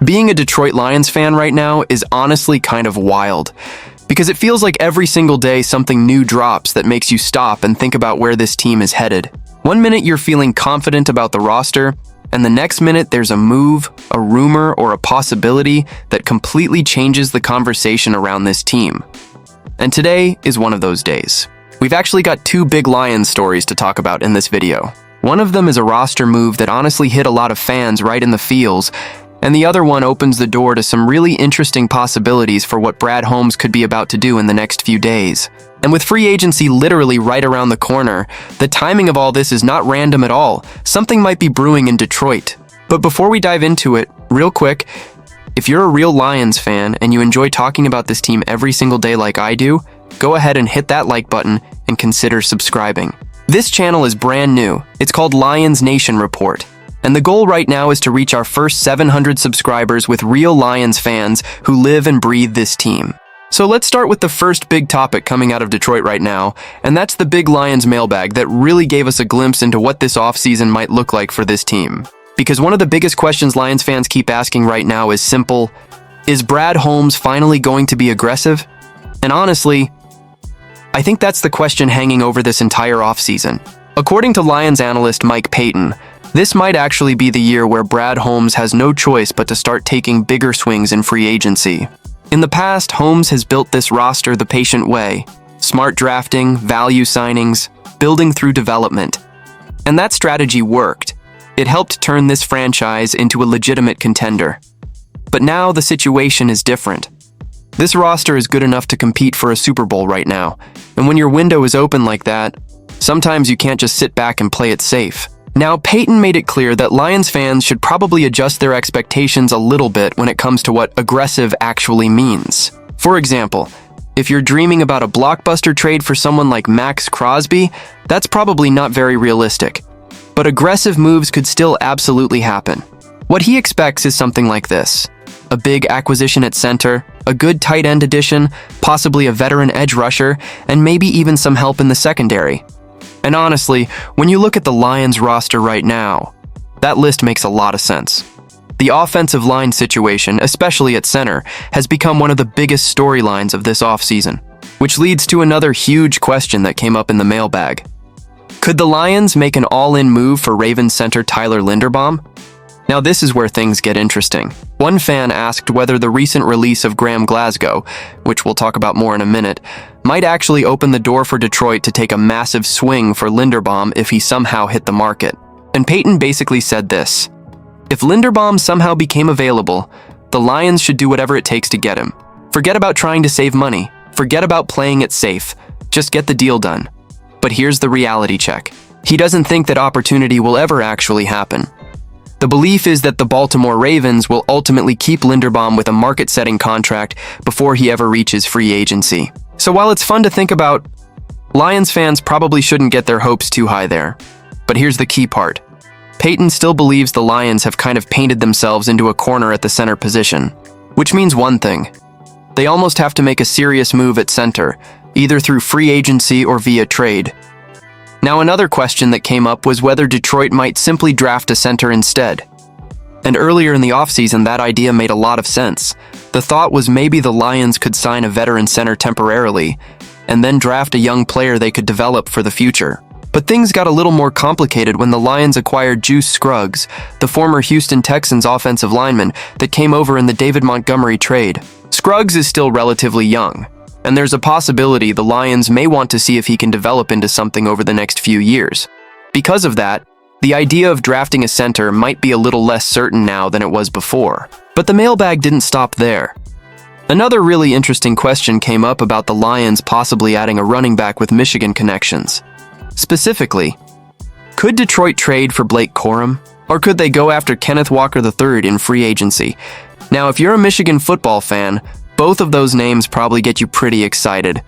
Being a Detroit Lions fan right now is honestly kind of wild, because it feels like every single day something new drops that makes you stop and think about where this team is headed. One minute you're feeling confident about the roster, and the next minute there's a move, a rumor, or a possibility that completely changes the conversation around this team. And today is one of those days. We've actually got two big Lions stories to talk about in this video. One of them is a roster move that honestly hit a lot of fans right in the feels, and the other one opens the door to some really interesting possibilities for what Brad Holmes could be about to do in the next few days. And with free agency literally right around the corner, the timing of all this is not random at all. Something might be brewing in Detroit. But before we dive into it, real quick, if you're a real Lions fan and you enjoy talking about this team every single day like I do, go ahead and hit that like button and consider subscribing. This channel is brand new. It's called Lions Nation Report. And the goal right now is to reach our first 700 subscribers with real Lions fans who live and breathe this team. So let's start with the first big topic coming out of Detroit right now, and that's the big Lions mailbag that really gave us a glimpse into what this offseason might look like for this team. Because one of the biggest questions Lions fans keep asking right now is simple: is Brad Holmes finally going to be aggressive? And honestly, I think that's the question hanging over this entire offseason. According to Lions analyst Mike Payton, this might actually be the year where Brad Holmes has no choice but to start taking bigger swings in free agency. In the past, Holmes has built this roster the patient way: smart drafting, value signings, building through development. And that strategy worked. It helped turn this franchise into a legitimate contender. But now the situation is different. This roster is good enough to compete for a Super Bowl right now, and when your window is open like that, sometimes you can't just sit back and play it safe. Now, Payton made it clear that Lions fans should probably adjust their expectations a little bit when it comes to what aggressive actually means. For example, if you're dreaming about a blockbuster trade for someone like Max Crosby, that's probably not very realistic. But aggressive moves could still absolutely happen. What he expects is something like this: a big acquisition at center, a good tight end addition, possibly a veteran edge rusher, and maybe even some help in the secondary. And honestly, when you look at the Lions roster right now, that list makes a lot of sense. The offensive line situation, especially at center, has become one of the biggest storylines of this offseason, which leads to another huge question that came up in the mailbag. Could the Lions make an all-in move for Ravens center Tyler Linderbaum? Now this is where things get interesting. One fan asked whether the recent release of Glasgow, which we'll talk about more in a minute, might actually open the door for Detroit to take a massive swing for Linderbaum if he somehow hit the market. And Payton basically said this: if Linderbaum somehow became available, the Lions should do whatever it takes to get him. Forget about trying to save money. Forget about playing it safe. Just get the deal done. But here's the reality check. He doesn't think that opportunity will ever actually happen. The belief is that the Baltimore Ravens will ultimately keep Linderbaum with a market-setting contract before he ever reaches free agency. So while it's fun to think about, Lions fans probably shouldn't get their hopes too high there. But here's the key part. Payton still believes the Lions have kind of painted themselves into a corner at the center position, which means one thing: they almost have to make a serious move at center, either through free agency or via trade. Now, another question that came up was whether Detroit might simply draft a center instead. And earlier in the offseason, that idea made a lot of sense. The thought was maybe the Lions could sign a veteran center temporarily, and then draft a young player they could develop for the future. But things got a little more complicated when the Lions acquired Juice Scruggs, the former Houston Texans offensive lineman that came over in the David Montgomery trade. Scruggs is still relatively young, and there's a possibility the Lions may want to see if he can develop into something over the next few years. Because of that, the idea of drafting a center might be a little less certain now than it was before. But the mailbag didn't stop there. Another really interesting question came up about the Lions possibly adding a running back with Michigan connections. Specifically, could Detroit trade for Blake Corum? Or could they go after Kenneth Walker III in free agency? Now, if you're a Michigan football fan, both of those names probably get you pretty excited.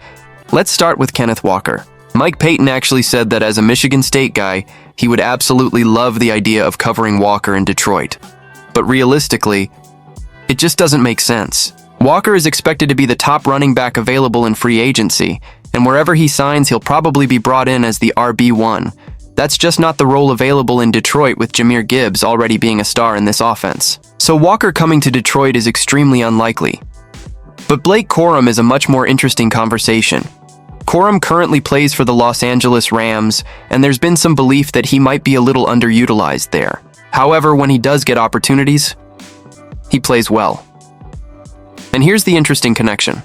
Let's start with Kenneth Walker. Mike Payton actually said that as a Michigan State guy, he would absolutely love the idea of covering Walker in Detroit. But realistically, it just doesn't make sense. Walker is expected to be the top running back available in free agency, and wherever he signs, he'll probably be brought in as the RB1, That's just not the role available in Detroit, with Jahmyr Gibbs already being a star in this offense. So Walker coming to Detroit is extremely unlikely. But Blake Corum is a much more interesting conversation. Corum currently plays for the Los Angeles Rams, and there's been some belief that he might be a little underutilized there. However, when he does get opportunities, he plays well. And here's the interesting connection.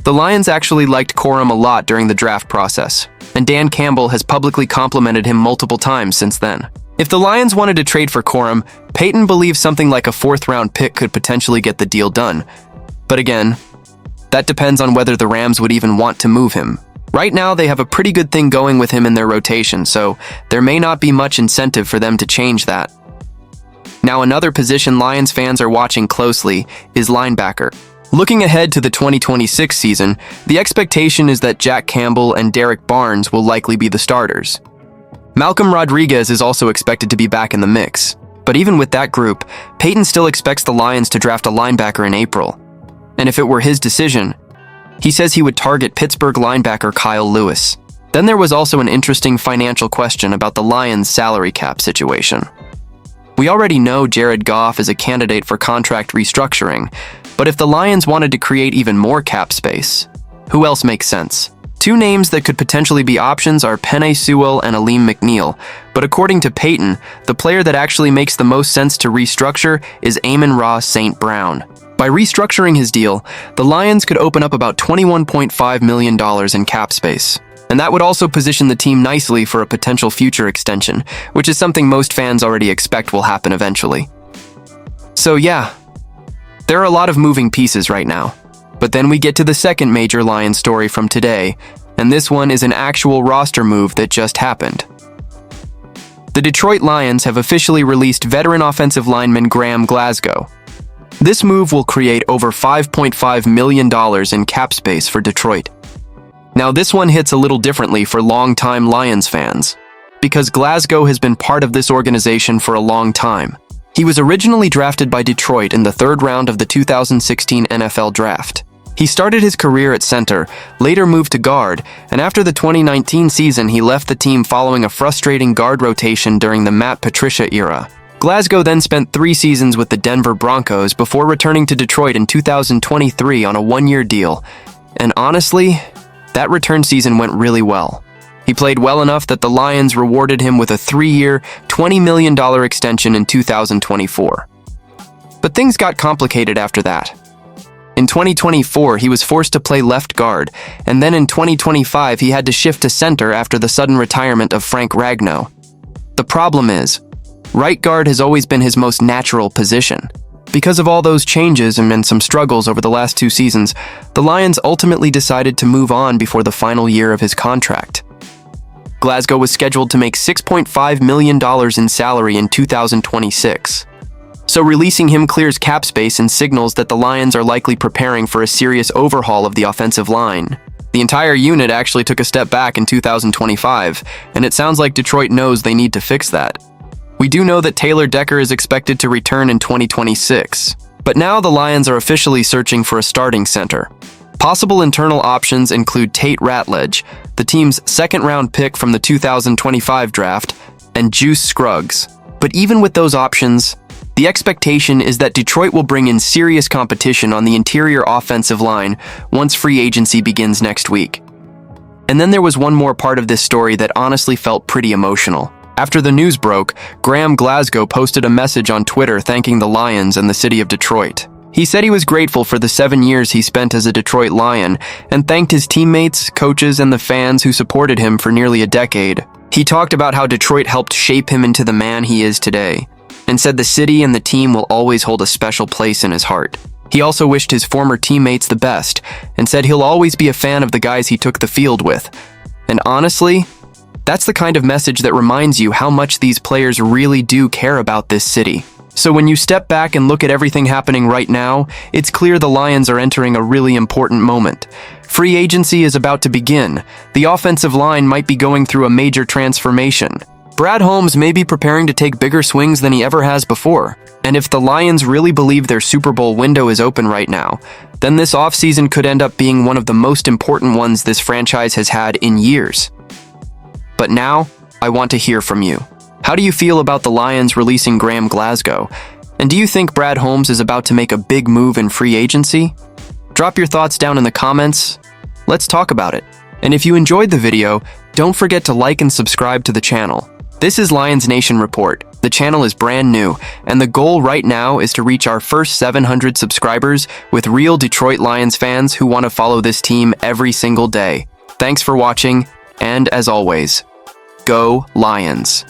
The Lions actually liked Corum a lot during the draft process, and Dan Campbell has publicly complimented him multiple times since then. If the Lions wanted to trade for Corum, Payton believes something like a fourth-round pick could potentially get the deal done. But again, that depends on whether the Rams would even want to move him. Right now, they have a pretty good thing going with him in their rotation, so there may not be much incentive for them to change that. Now, another position Lions fans are watching closely is linebacker. Looking ahead to the 2026 season, the expectation is that Jack Campbell and Derek Barnes will likely be the starters. Malcolm Rodriguez is also expected to be back in the mix. But even with that group, Payton still expects the Lions to draft a linebacker in April. And if it were his decision, he says he would target Pittsburgh linebacker Kyle Lewis. Then there was also an interesting financial question about the Lions' salary cap situation. We already know Jared Goff is a candidate for contract restructuring, but if the Lions wanted to create even more cap space, who else makes sense? Two names that could potentially be options are Penei Sewell and Aleem McNeil, but according to Payton, the player that actually makes the most sense to restructure is Amon-Ra St. Brown. By restructuring his deal, the Lions could open up about $21.5 million in cap space. And that would also position the team nicely for a potential future extension, which is something most fans already expect will happen eventually. So yeah, there are a lot of moving pieces right now. But then we get to the second major Lions story from today, and this one is an actual roster move that just happened. The Detroit Lions have officially released veteran offensive lineman Graham Glasgow. This move will create over $5.5 million in cap space for Detroit. Now this one hits a little differently for longtime Lions fans, because Glasgow has been part of this organization for a long time. He was originally drafted by Detroit in the third round of the 2016 NFL Draft. He started his career at center, later moved to guard, and after the 2019 season he left the team following a frustrating guard rotation during the Matt Patricia era. Glasgow then spent 3 seasons with the Denver Broncos before returning to Detroit in 2023 on a 1-year deal. And honestly, that return season went really well. He played well enough that the Lions rewarded him with a 3-year, $20 million extension in 2024. But things got complicated after that. In 2024, he was forced to play left guard, and then in 2025, he had to shift to center after the sudden retirement of Frank Ragnow. The problem is, right guard has always been his most natural position. Because of all those changes and some struggles over the last 2 seasons, the Lions ultimately decided to move on before the final year of his contract. Glasgow was scheduled to make $6.5 million in salary in 2026. So releasing him clears cap space and signals that the Lions are likely preparing for a serious overhaul of the offensive line. The entire unit actually took a step back in 2025, and it sounds like Detroit knows they need to fix that. We do know that Taylor Decker is expected to return in 2026, but now the Lions are officially searching for a starting center. Possible internal options include Tate Ratledge, the team's second-round pick from the 2025 draft, and Juice Scruggs. But even with those options, the expectation is that Detroit will bring in serious competition on the interior offensive line once free agency begins next week. And then there was one more part of this story that honestly felt pretty emotional. After the news broke, Graham Glasgow posted a message on Twitter thanking the Lions and the city of Detroit. He said he was grateful for the 7 years he spent as a Detroit Lion and thanked his teammates, coaches, and the fans who supported him for nearly a decade. He talked about how Detroit helped shape him into the man he is today, and said the city and the team will always hold a special place in his heart. He also wished his former teammates the best, and said he'll always be a fan of the guys he took the field with. And honestly, that's the kind of message that reminds you how much these players really do care about this city. So when you step back and look at everything happening right now, it's clear the Lions are entering a really important moment. Free agency is about to begin. The offensive line might be going through a major transformation. Brad Holmes may be preparing to take bigger swings than he ever has before. And if the Lions really believe their Super Bowl window is open right now, then this offseason could end up being one of the most important ones this franchise has had in years. But now, I want to hear from you. How do you feel about the Lions releasing Glasgow? And do you think Brad Holmes is about to make a big move in free agency? Drop your thoughts down in the comments. Let's talk about it. And if you enjoyed the video, don't forget to like and subscribe to the channel. This is Lions Nation Report. The channel is brand new, and the goal right now is to reach our first 700 subscribers with real Detroit Lions fans who want to follow this team every single day. Thanks for watching, and as always, go Lions!